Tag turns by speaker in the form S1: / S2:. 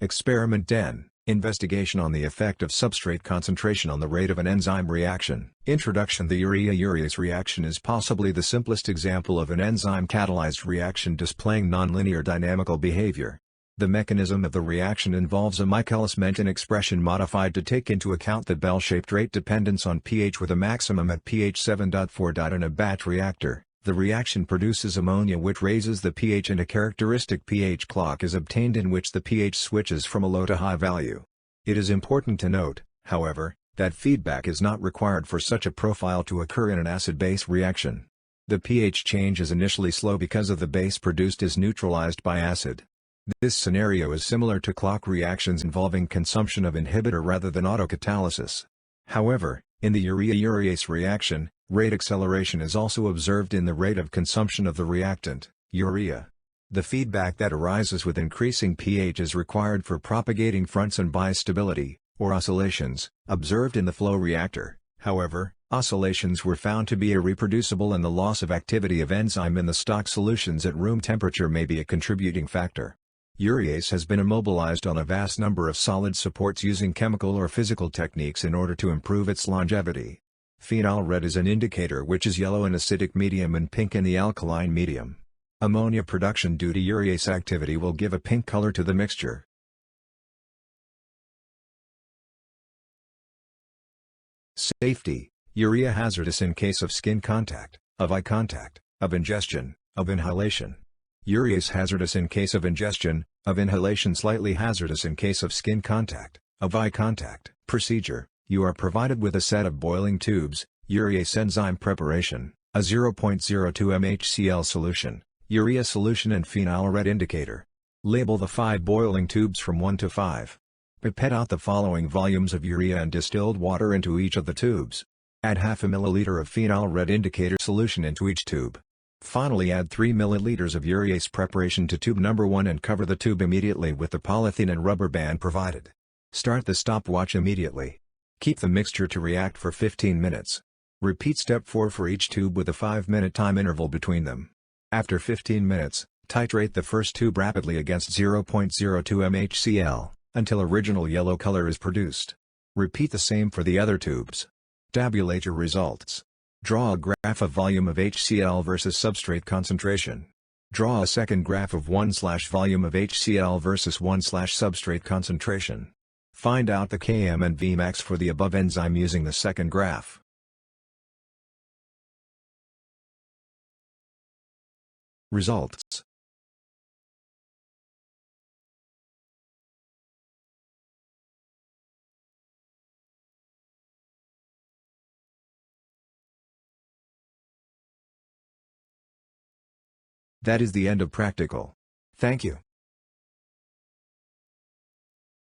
S1: Experiment 10, Investigation on the effect of substrate concentration on the rate of an enzyme reaction. Introduction. The urea-urease reaction is possibly the simplest example of an enzyme-catalyzed reaction displaying nonlinear dynamical behavior. The mechanism of the reaction involves a Michaelis-Menten expression modified to take into account the bell-shaped rate dependence on pH with a maximum at pH 7.4. In a batch reactor, the reaction produces ammonia which raises the pH and a characteristic pH clock is obtained in which the pH switches from a low to high value. It is important to note, however, that feedback is not required for such a profile to occur in an acid-base reaction. The pH change is initially slow because of the base produced is neutralized by acid. This scenario is similar to clock reactions involving consumption of inhibitor rather than autocatalysis. However, in the urea-urease reaction, rate acceleration is also observed in the rate of consumption of the reactant, urea. The feedback that arises with increasing pH is required for propagating fronts and bistability, or oscillations, observed in the flow reactor. However, oscillations were found to be irreproducible and the loss of activity of enzyme in the stock solutions at room temperature may be a contributing factor. Urease has been immobilized on a vast number of solid supports using chemical or physical techniques in order to improve its longevity. Phenol red is an indicator which is yellow in acidic medium and pink in the alkaline medium. Ammonia production due to urease activity will give a pink color to the mixture. Safety. Urea hazardous in case of skin contact, of eye contact, of ingestion, of inhalation. Urease hazardous in case of ingestion, of inhalation. Slightly hazardous in case of skin contact, of eye contact. Procedure. You are provided with a set of boiling tubes, urease enzyme preparation, a 0.02 mHCl solution, urea solution and phenol red indicator. Label the 5 boiling tubes from 1 to 5. Pipette out the following volumes of urea and distilled water into each of the tubes. Add half a milliliter of phenol red indicator solution into each tube. Finally add 3 milliliters of urease preparation to tube number 1 and cover the tube immediately with the polythene and rubber band provided. Start the stopwatch immediately. Keep the mixture to react for 15 minutes. Repeat step 4 for each tube with a 5-minute time interval between them. After 15 minutes, titrate the first tube rapidly against 0.02 mHCl, until original yellow color is produced. Repeat the same for the other tubes. Tabulate your results. Draw a graph of volume of HCl versus substrate concentration. Draw a second graph of 1/volume of HCl versus 1/substrate concentration. Find out the Km and Vmax for the above enzyme using the second graph. Results. That is the end of practical. Thank you.